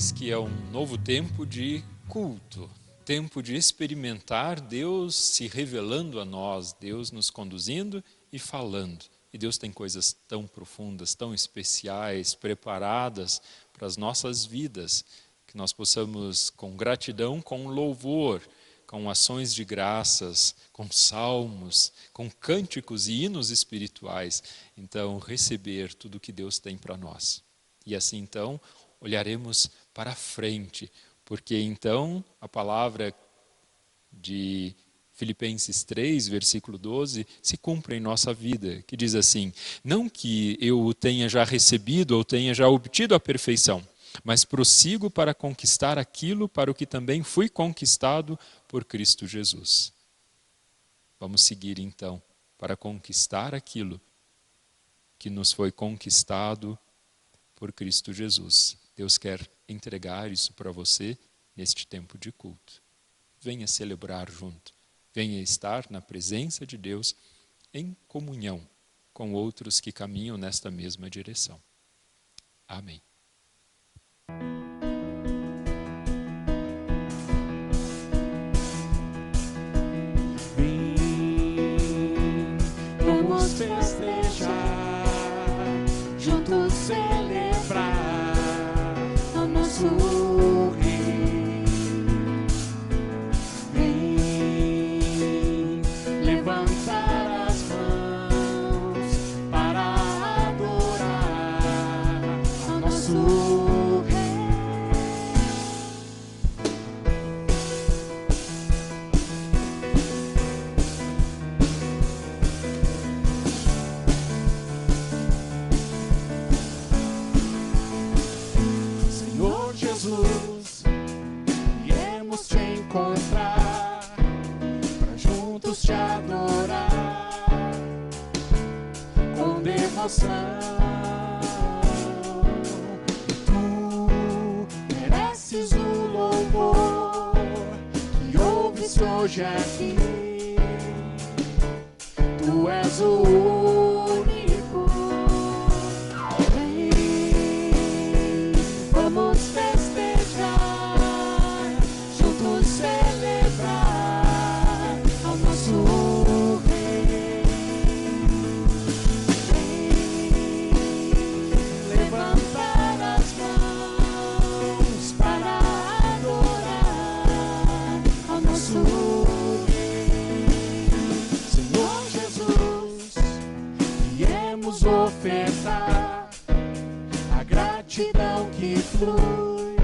vocês que é um novo tempo de culto, tempo de experimentar Deus se revelando a nós, Deus nos conduzindo e falando. E Deus tem coisas tão profundas, tão especiais, preparadas para as nossas vidas, que nós possamos, com gratidão, com louvor, com ações de graças, com salmos, com cânticos e hinos espirituais, então receber tudo que Deus tem para nós. E assim então olharemos para frente, porque então a palavra de Filipenses 3, versículo 12, se cumpre em nossa vida, que diz assim: não que eu o tenha já recebido ou tenha já obtido a perfeição, mas prossigo para conquistar aquilo para o que também fui conquistado por Cristo Jesus. Vamos seguir então para conquistar aquilo que nos foi conquistado por Cristo Jesus. Deus quer entregar isso para você neste tempo de culto. Venha celebrar junto. Venha estar na presença de Deus em comunhão com outros que caminham nesta mesma direção. Amém. Vamos festejar, juntos celebrar o nosso Rei. Vem levantar as mãos para adorar o nosso Rei. Senhor Jesus, viemos te encontrar para juntos te adorar com devoção. Tu mereces o louvor que ouves hoje aqui. Tu és o único. Vem, vamos festejar, juntos celebrar ao nosso Rei. Vem, levantar as mãos para adorar ao nosso Rei. Senhor Jesus, viemos ofertar a gratidão que flui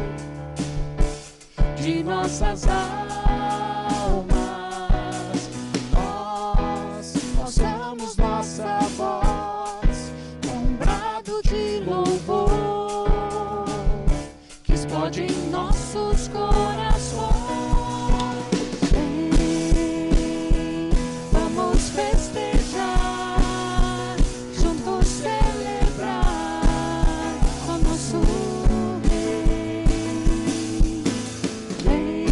de nossas almas. Nós alçamos nossa voz com um brado de louvor que explode em nossos corações. Vem, vamos festejar, juntos celebrar o nosso Rei. Vem,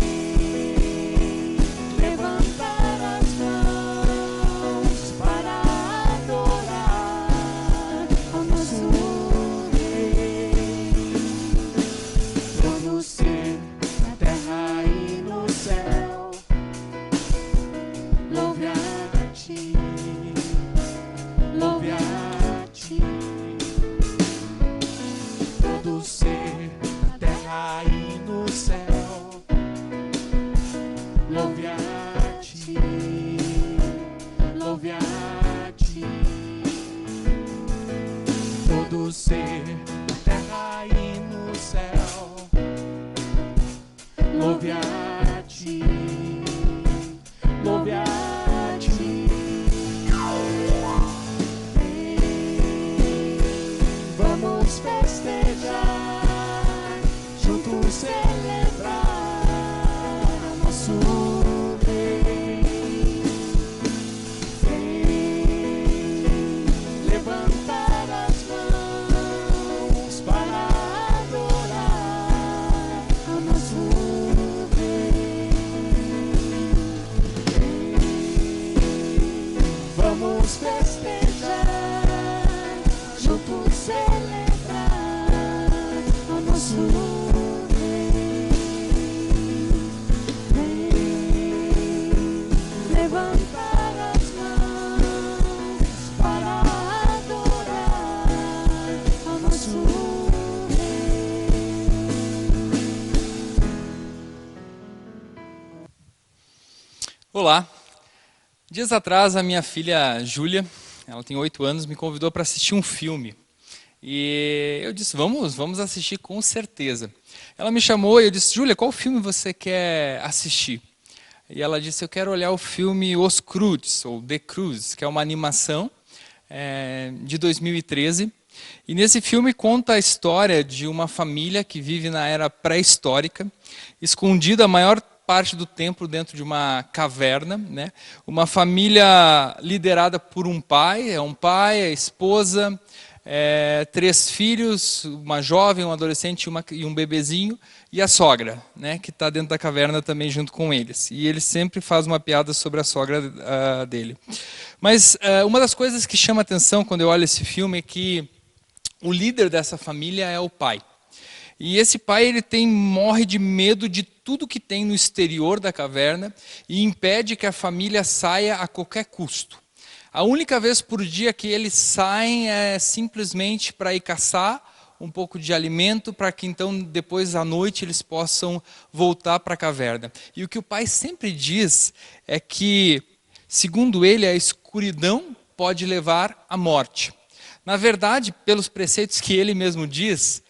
levantar as mãos para adorar o nosso Rei. Todo ser na terra e no céu, louve a ti, louve a ti. Todo ser na terra e no céu, louve a ti, louve a ti. Todo ser na terra e no céu, louve a ti, louve a ti. Vem, vamos festejar, juntos celebrar o nosso Rei. Vem, levantar as mãos para adorar o nosso Rei. Vem, vamos festejar, juntos celebrar o nosso Rei. Olá. Dias atrás, a minha filha Júlia, ela tem 8 anos, me convidou para assistir um filme. E eu disse, vamos assistir com certeza. Ela me chamou e eu disse, Júlia, qual filme você quer assistir? E ela disse, eu quero olhar o filme Os Croods, ou The Croods, que é uma animação de 2013. E nesse filme conta a história de uma família que vive na era pré-histórica, escondida a maior parte do tempo dentro de uma caverna, né? Uma família liderada por um pai, a esposa, 3 filhos, uma jovem, um adolescente e um bebezinho, e a sogra, né? Que está dentro da caverna também junto com eles. E ele sempre faz uma piada sobre a sogra dele. Mas uma das coisas que chama atenção quando eu olho esse filme é que o líder dessa família é o pai. E esse pai morre de medo de tudo que tem no exterior da caverna e impede que a família saia a qualquer custo. A única vez por dia que eles saem é simplesmente para ir caçar um pouco de alimento, para que então depois à noite eles possam voltar para a caverna. E o que o pai sempre diz é que, segundo ele, a escuridão pode levar à morte. Na verdade, pelos preceitos que ele mesmo diz,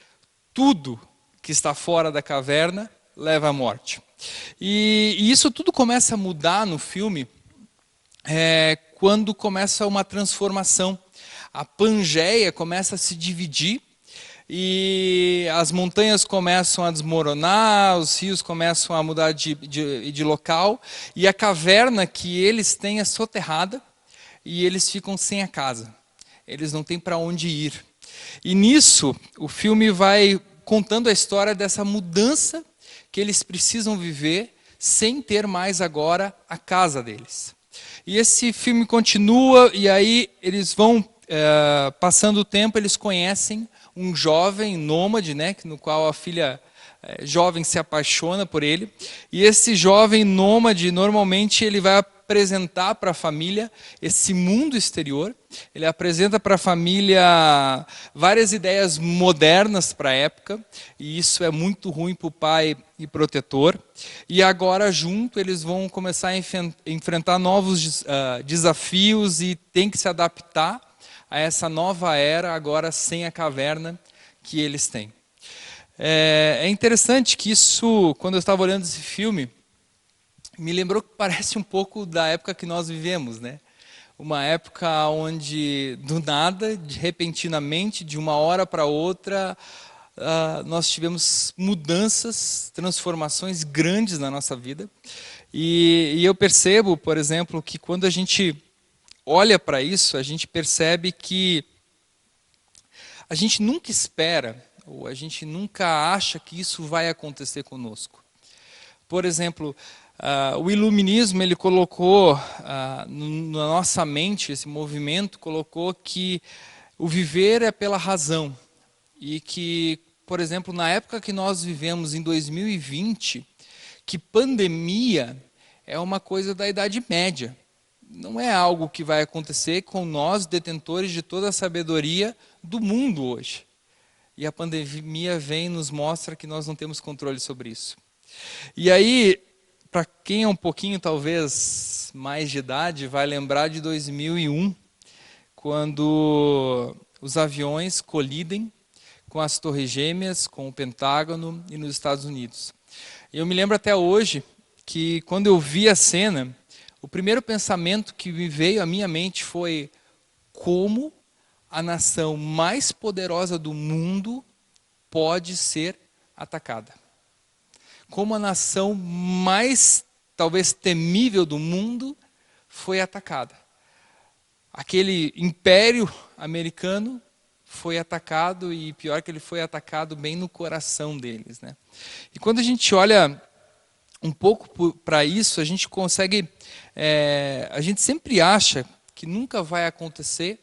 tudo que está fora da caverna leva à morte. E isso tudo começa a mudar no filme quando começa uma transformação. A Pangeia começa a se dividir e as montanhas começam a desmoronar, os rios começam a mudar de local e a caverna que eles têm é soterrada e eles ficam sem a casa. Eles não têm para onde ir. E nisso, o filme vai contando a história dessa mudança que eles precisam viver sem ter mais agora a casa deles. E esse filme continua e aí eles vão, passando o tempo, eles conhecem um jovem nômade, né, no qual a filha jovem se apaixona por ele. E esse jovem nômade, normalmente, ele vai apresentar para a família esse mundo exterior. Ele apresenta para a família várias ideias modernas para a época, e isso é muito ruim para o pai e protetor. E agora, junto, eles vão começar a enfrentar novos desafios e tem que se adaptar a essa nova era, agora sem a caverna que eles têm. É interessante que isso, quando eu estava olhando esse filme, me lembrou que parece um pouco da época que nós vivemos, né? Uma época onde, do nada, repentinamente, de uma hora para outra, nós tivemos mudanças, transformações grandes na nossa vida. E eu percebo, por exemplo, que quando a gente olha para isso, a gente percebe que a gente nunca espera, ou a gente nunca acha que isso vai acontecer conosco. Por exemplo, o iluminismo, ele colocou na nossa mente, esse movimento colocou que o viver é pela razão. E que, por exemplo, na época que nós vivemos, em 2020, que pandemia é uma coisa da Idade Média. Não é algo que vai acontecer com nós, detentores de toda a sabedoria do mundo hoje. E a pandemia vem e nos mostra que nós não temos controle sobre isso. E aí, para quem é um pouquinho, talvez, mais de idade, vai lembrar de 2001, quando os aviões colidem com as Torres Gêmeas, com o Pentágono e nos Estados Unidos. E eu me lembro até hoje que, quando eu vi a cena, o primeiro pensamento que me veio à minha mente foi como a nação mais poderosa do mundo pode ser atacada. Como a nação mais, talvez, temível do mundo foi atacada. Aquele império americano foi atacado, e pior que ele foi atacado bem no coração deles, né? E quando a gente olha um pouco para isso, a gente consegue, a gente sempre acha que nunca vai acontecer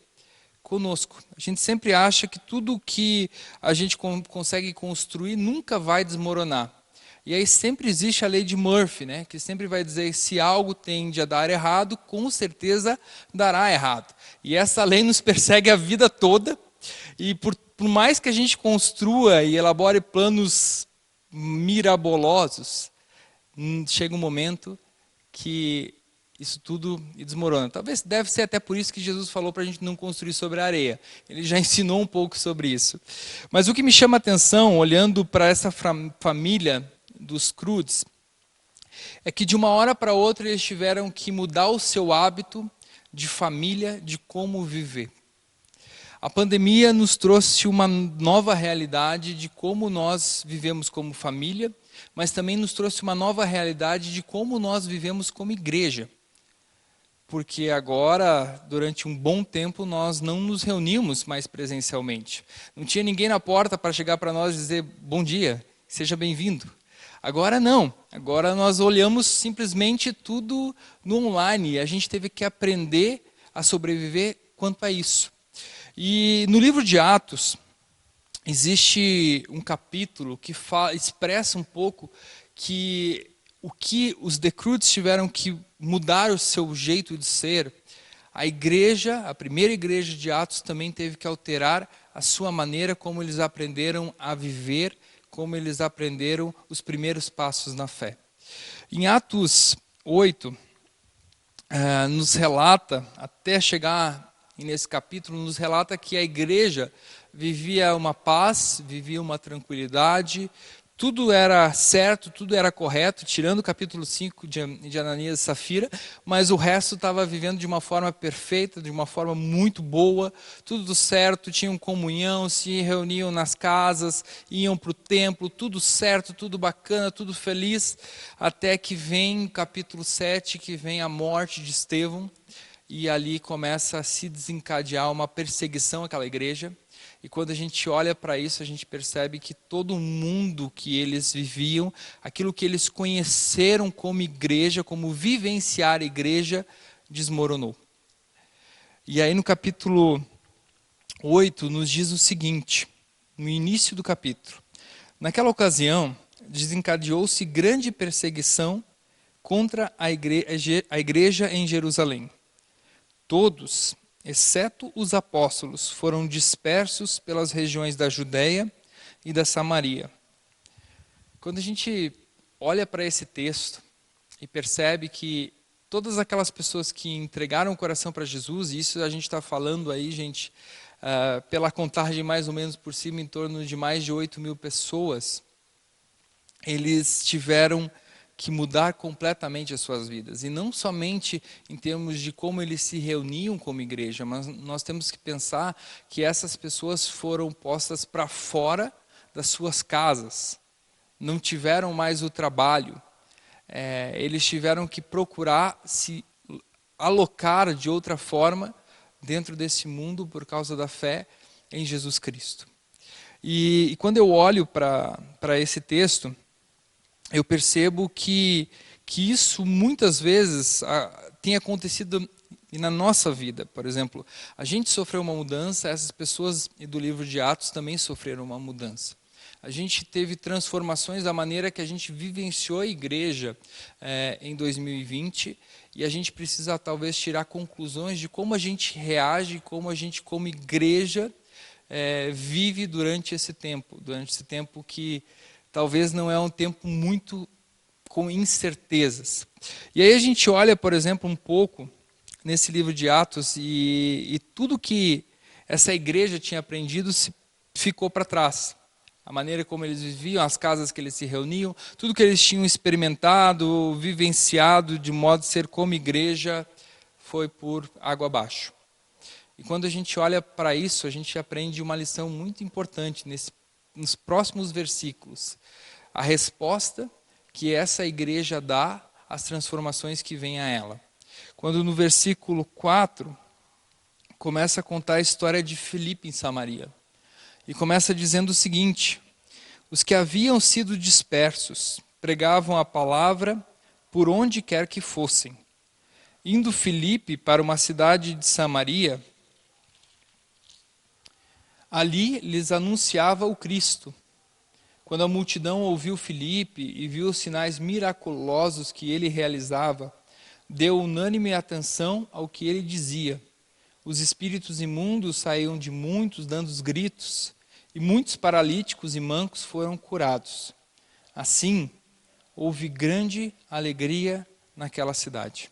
conosco. A gente sempre acha que tudo que a gente consegue construir nunca vai desmoronar. E aí sempre existe a lei de Murphy, né, que sempre vai dizer que se algo tende a dar errado, com certeza dará errado. E essa lei nos persegue a vida toda, e por mais que a gente construa e elabore planos mirabolosos, chega um momento que isso tudo desmorona. Talvez deve ser até por isso que Jesus falou para a gente não construir sobre a areia. Ele já ensinou um pouco sobre isso. Mas o que me chama a atenção, olhando para essa família dos Croods, é que de uma hora para outra eles tiveram que mudar o seu hábito de família, de como viver. A pandemia nos trouxe uma nova realidade de como nós vivemos como família, mas também nos trouxe uma nova realidade de como nós vivemos como igreja. Porque agora, durante um bom tempo, nós não nos reunimos mais presencialmente. Não tinha ninguém na porta para chegar para nós e dizer, bom dia, seja bem-vindo. Agora não, agora nós olhamos simplesmente tudo no online. A gente teve que aprender a sobreviver quanto a isso. E no livro de Atos, existe um capítulo que expressa um pouco que o que os The Croods tiveram que mudar o seu jeito de ser, a igreja, a primeira igreja de Atos também teve que alterar a sua maneira como eles aprenderam a viver, como eles aprenderam os primeiros passos na fé. Em Atos 8, nos relata, até chegar nesse capítulo, nos relata que a igreja vivia uma paz, vivia uma tranquilidade, tudo era certo, tudo era correto, tirando o capítulo 5 de Ananias e Safira, mas o resto estava vivendo de uma forma perfeita, de uma forma muito boa, tudo certo, tinham comunhão, se reuniam nas casas, iam para o templo, tudo certo, tudo bacana, tudo feliz, até que vem o capítulo 7, que vem a morte de Estevão, e ali começa a se desencadear uma perseguição àquela igreja. E quando a gente olha para isso, a gente percebe que todo mundo que eles viviam, aquilo que eles conheceram como igreja, como vivenciar a igreja, desmoronou. E aí no capítulo 8 nos diz o seguinte, no início do capítulo. Naquela ocasião, desencadeou-se grande perseguição contra a igreja em Jerusalém. Todos, exceto os apóstolos, foram dispersos pelas regiões da Judéia e da Samaria. Quando a gente olha para esse texto e percebe que todas aquelas pessoas que entregaram o coração para Jesus, e isso a gente está falando aí, gente, pela contagem mais ou menos por cima, em torno de mais de 8.000 pessoas, eles tiveram que mudar completamente as suas vidas. E não somente em termos de como eles se reuniam como igreja, mas nós temos que pensar que essas pessoas foram postas para fora das suas casas. Não tiveram mais o trabalho. Eles tiveram que procurar se alocar de outra forma dentro desse mundo por causa da fé em Jesus Cristo. E quando eu olho para esse texto, eu percebo que isso muitas vezes tem acontecido na nossa vida. Por exemplo, a gente sofreu uma mudança, essas pessoas do livro de Atos também sofreram uma mudança. A gente teve transformações da maneira que a gente vivenciou a igreja em 2020 e a gente precisa talvez tirar conclusões de como a gente reage, como a gente como igreja vive durante esse tempo que talvez não é um tempo muito com incertezas. E aí a gente olha, por exemplo, um pouco nesse livro de Atos e tudo que essa igreja tinha aprendido ficou para trás. A maneira como eles viviam, as casas que eles se reuniam, tudo que eles tinham experimentado, vivenciado de modo a ser como igreja, foi por água abaixo. E quando a gente olha para isso, a gente aprende uma lição muito importante nos próximos versículos, a resposta que essa igreja dá às transformações que vêm a ela. Quando no versículo 4, começa a contar a história de Filipe em Samaria. E começa dizendo o seguinte: os que haviam sido dispersos pregavam a palavra por onde quer que fossem. Indo Filipe para uma cidade de Samaria, ali lhes anunciava o Cristo. Quando a multidão ouviu Filipe e viu os sinais miraculosos que ele realizava, deu unânime atenção ao que ele dizia. Os espíritos imundos saíam de muitos dando os gritos, e muitos paralíticos e mancos foram curados. Assim, houve grande alegria naquela cidade.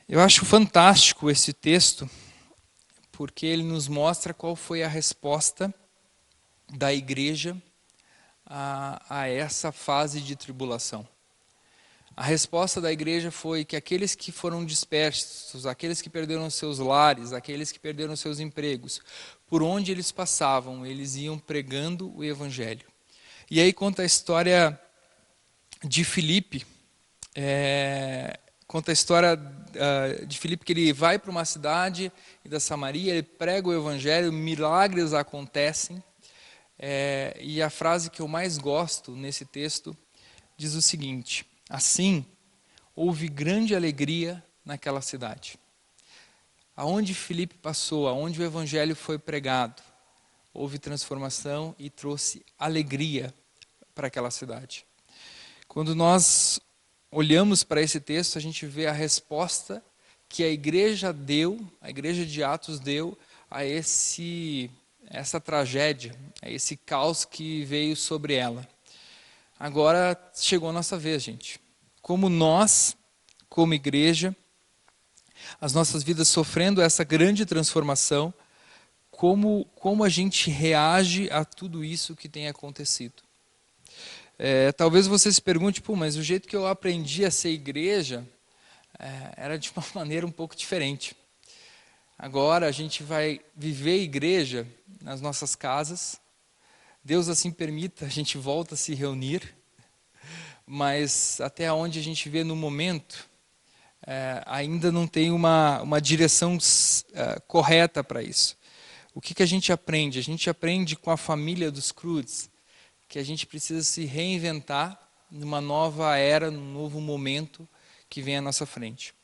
Eu acho fantástico esse texto, porque ele nos mostra qual foi a resposta da igreja a essa fase de tribulação. A resposta da igreja foi que aqueles que foram dispersos, aqueles que perderam seus lares, aqueles que perderam seus empregos, por onde eles passavam, eles iam pregando o evangelho. E aí conta a história de Filipe, conta a história de Filipe, que ele vai para uma cidade da Samaria, ele prega o evangelho, milagres acontecem, e a frase que eu mais gosto nesse texto diz o seguinte: assim, houve grande alegria naquela cidade. Aonde Filipe passou, aonde o evangelho foi pregado, houve transformação e trouxe alegria para aquela cidade. Quando nós olhamos para esse texto, a gente vê a resposta que a igreja deu, a igreja de Atos deu a essa tragédia, a esse caos que veio sobre ela. Agora chegou a nossa vez, gente. Como nós, como igreja, as nossas vidas sofrendo essa grande transformação, como a gente reage a tudo isso que tem acontecido. Talvez você se pergunte, mas o jeito que eu aprendi a ser igreja era de uma maneira um pouco diferente. Agora a gente vai viver igreja nas nossas casas. Deus assim permita, a gente volta a se reunir, mas até onde a gente vê no momento, ainda não tem uma direção correta para isso. O que a gente aprende? A gente aprende com a família dos Croods que a gente precisa se reinventar numa nova era, num novo momento que vem à nossa frente.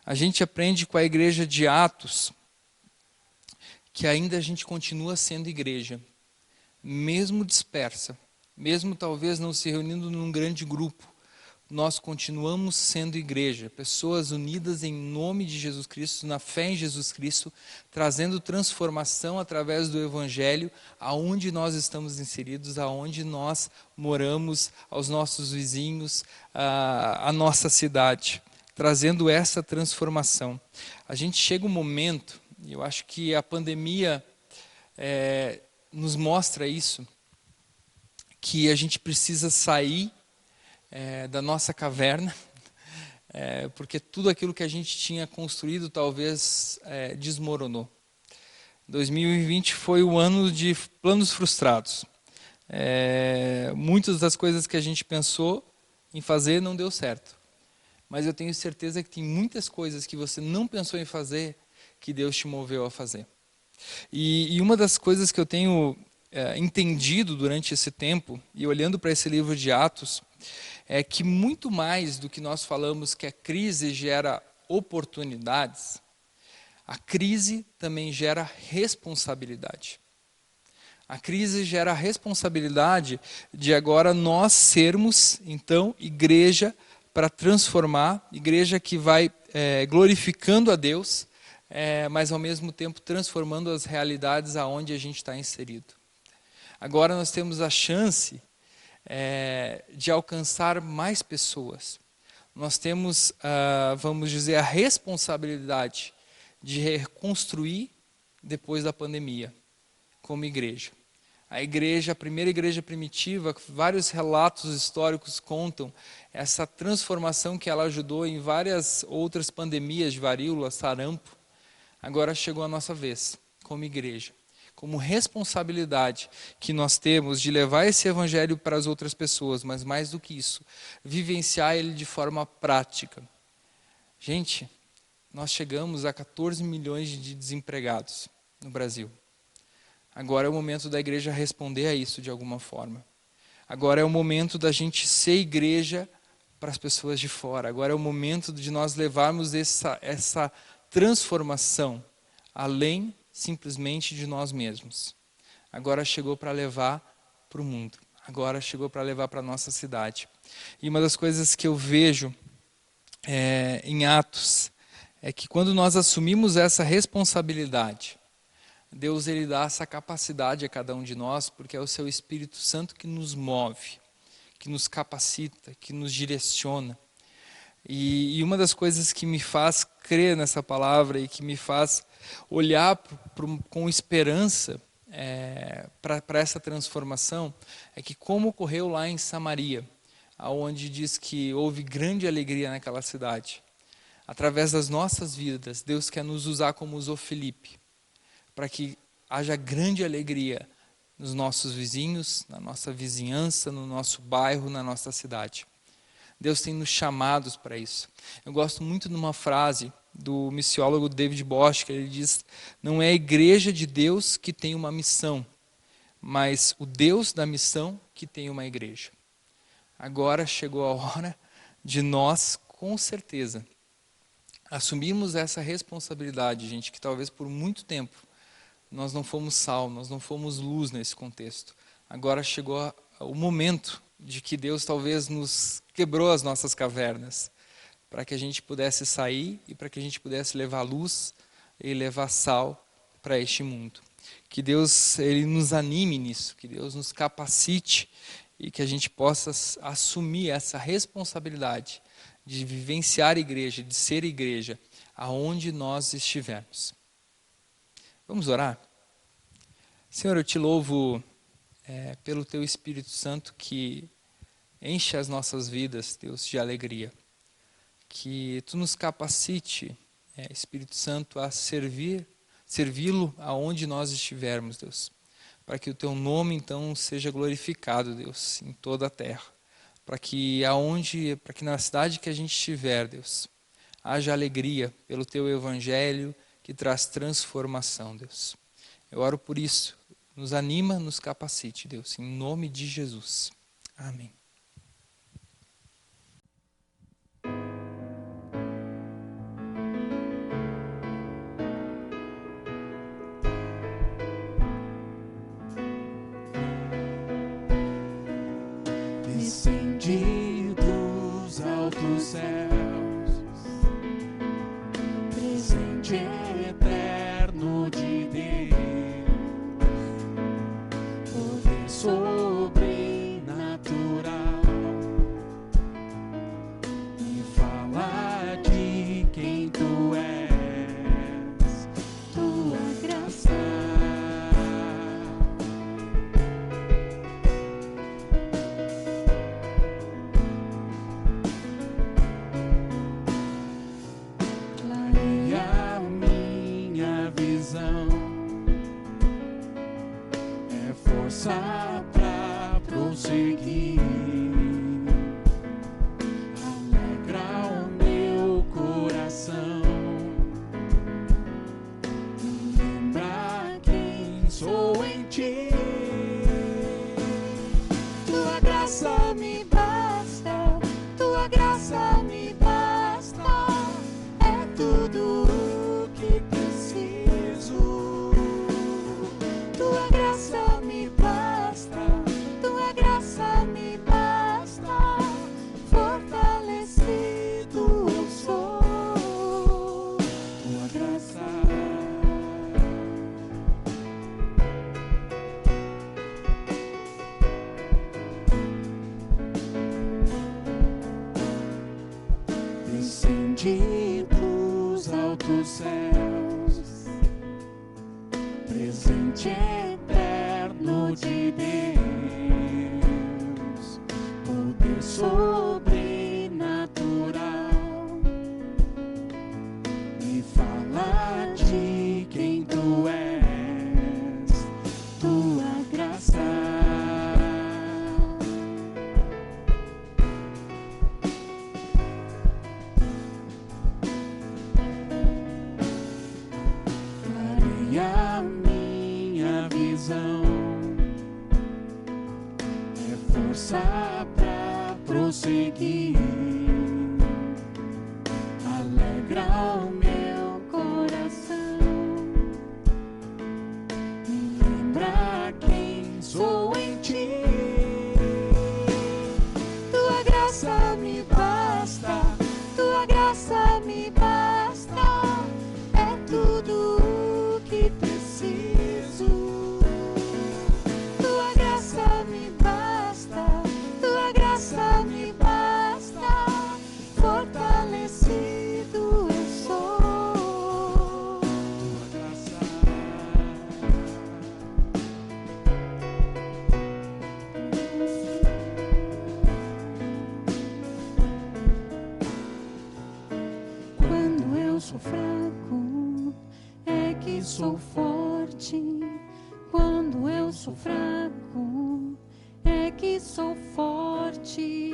A gente aprende com a igreja de Atos que ainda a gente continua sendo igreja, mesmo dispersa, mesmo talvez não se reunindo num grande grupo, nós continuamos sendo igreja, pessoas unidas em nome de Jesus Cristo, na fé em Jesus Cristo, trazendo transformação através do Evangelho, aonde nós estamos inseridos, aonde nós moramos, aos nossos vizinhos, à nossa cidade, trazendo essa transformação. A gente chega um momento, e eu acho que a pandemia nos mostra isso, que a gente precisa sair da nossa caverna, porque tudo aquilo que a gente tinha construído talvez desmoronou. 2020 foi o ano de planos frustrados. Muitas das coisas que a gente pensou em fazer não deu certo. Mas eu tenho certeza que tem muitas coisas que você não pensou em fazer que Deus te moveu a fazer. E uma das coisas que eu tenho entendido durante esse tempo, e olhando para esse livro de Atos, é que muito mais do que nós falamos que a crise gera oportunidades, a crise também gera responsabilidade. A crise gera a responsabilidade de agora nós sermos, então, igreja para transformar, igreja que vai glorificando a Deus, mas ao mesmo tempo transformando as realidades aonde a gente está inserido. Agora nós temos a chance de alcançar mais pessoas. Nós temos, vamos dizer, a responsabilidade de reconstruir depois da pandemia, como igreja. A primeira igreja primitiva, vários relatos históricos contam essa transformação que ela ajudou em várias outras pandemias de varíola, sarampo. Agora chegou a nossa vez, como igreja, como responsabilidade que nós temos de levar esse evangelho para as outras pessoas, mas mais do que isso, vivenciar ele de forma prática. Gente, nós chegamos a 14 milhões de desempregados no Brasil. Agora é o momento da igreja responder a isso de alguma forma. Agora é o momento da gente ser igreja para as pessoas de fora. Agora é o momento de nós levarmos essa transformação além simplesmente de nós mesmos. Agora chegou para levar para o mundo. Agora chegou para levar para a nossa cidade. E uma das coisas que eu vejo em Atos é que quando nós assumimos essa responsabilidade, Deus ele dá essa capacidade a cada um de nós, porque é o seu Espírito Santo que nos move, que nos capacita, que nos direciona. E uma das coisas que me faz crer nessa palavra e que me faz olhar com esperança para essa transformação é que, como ocorreu lá em Samaria, onde diz que houve grande alegria naquela cidade, através das nossas vidas, Deus quer nos usar como usou Filipe, para que haja grande alegria nos nossos vizinhos, na nossa vizinhança, no nosso bairro, na nossa cidade. Deus tem nos chamados para isso. Eu gosto muito de uma frase do missiólogo David Bosch, que ele diz: não é a igreja de Deus que tem uma missão, mas o Deus da missão que tem uma igreja. Agora chegou a hora de nós, com certeza, assumirmos essa responsabilidade, gente, que talvez por muito tempo nós não fomos sal, nós não fomos luz nesse contexto. Agora chegou o momento de que Deus talvez nos quebrou as nossas cavernas, para que a gente pudesse sair e para que a gente pudesse levar luz e levar sal para este mundo. Que Deus ele nos anime nisso, que Deus nos capacite e que a gente possa assumir essa responsabilidade de vivenciar a igreja, de ser igreja, aonde nós estivermos. Vamos orar? Senhor, eu te louvo pelo Teu Espírito Santo que enche as nossas vidas, Deus, de alegria. Que Tu nos capacite, Espírito Santo, a servi-lo aonde nós estivermos, Deus. Para que o Teu nome, então, seja glorificado, Deus, em toda a terra. Para que na cidade que a gente estiver, Deus, haja alegria pelo Teu Evangelho que traz transformação, Deus. Eu oro por isso. Nos anima, nos capacite, Deus, em nome de Jesus. Amém. Descendi dos altos céus, presente eterno de Deus, poder sobrenatural, e falar de quem Tu és, Tua graça. Clareia minha visão, é força pra prosseguir, alegra o meu coração, me lembra quem sou em Ti. Tua graça me basta, Tua graça me basta, é tudo o que preciso. Tua graça me basta, Tua graça me basta, fortalecido eu sou. Tua graça. Descendi dos altos céus, presente eterno de Deus, poder sobrenatural, e falar de quem Tu és, Tua graça. Clareia minha visão, é força pra prosseguir, alegra o meu coração, me lembra quem sou em Ti. Tua graça me basta, Tua graça me basta, é tudo o que preciso. Tua graça me basta, Tua graça me basta, que sou forte quando eu sou fraco. É que sou forte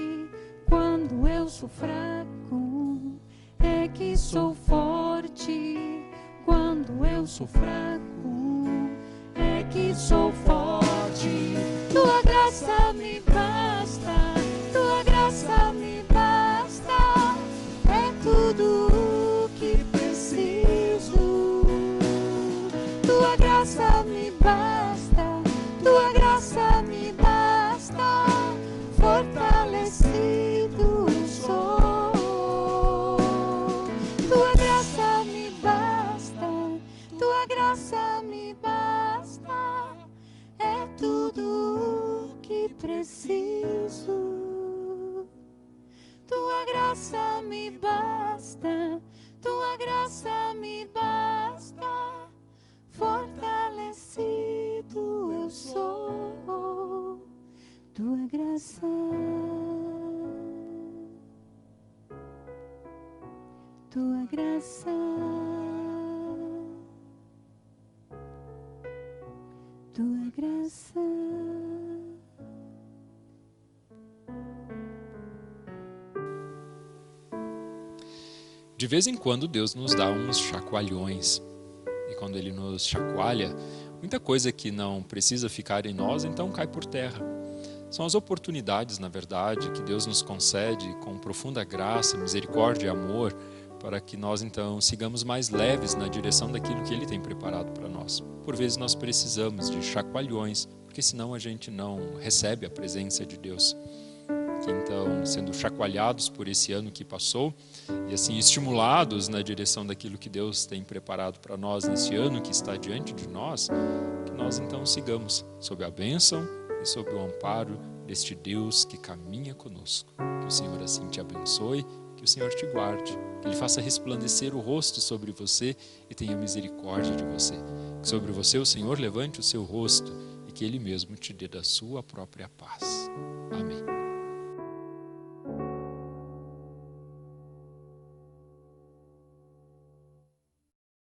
quando eu sou fraco. É que sou forte quando eu sou fraco. É que sou forte. Tua graça me basta. Tua graça me basta. É tudo o que preciso. Tua graça me basta. Tua graça me basta. Fortalecido sou. Tua graça me basta. Tua graça me basta. É tudo o que preciso. Tua graça me basta. Tua graça me basta. Fortalecido eu sou. Tua graça. Tua graça. Tua graça. De vez em quando Deus nos dá uns chacoalhões. E quando Ele nos chacoalha, muita coisa que não precisa ficar em nós, então cai por terra. São as oportunidades, na verdade, que Deus nos concede com profunda graça, misericórdia e amor, para que nós então sigamos mais leves na direção daquilo que Ele tem preparado para nós. Por vezes nós precisamos de chacoalhões, porque senão a gente não recebe a presença de Deus. Então, sendo chacoalhados por esse ano que passou e assim estimulados na direção daquilo que Deus tem preparado para nós nesse ano que está diante de nós, que nós então sigamos sob a bênção e sob o amparo deste Deus que caminha conosco. Que o Senhor assim te abençoe, que o Senhor te guarde, que Ele faça resplandecer o rosto sobre você e tenha misericórdia de você. Que sobre você o Senhor levante o seu rosto e que Ele mesmo te dê da sua própria paz.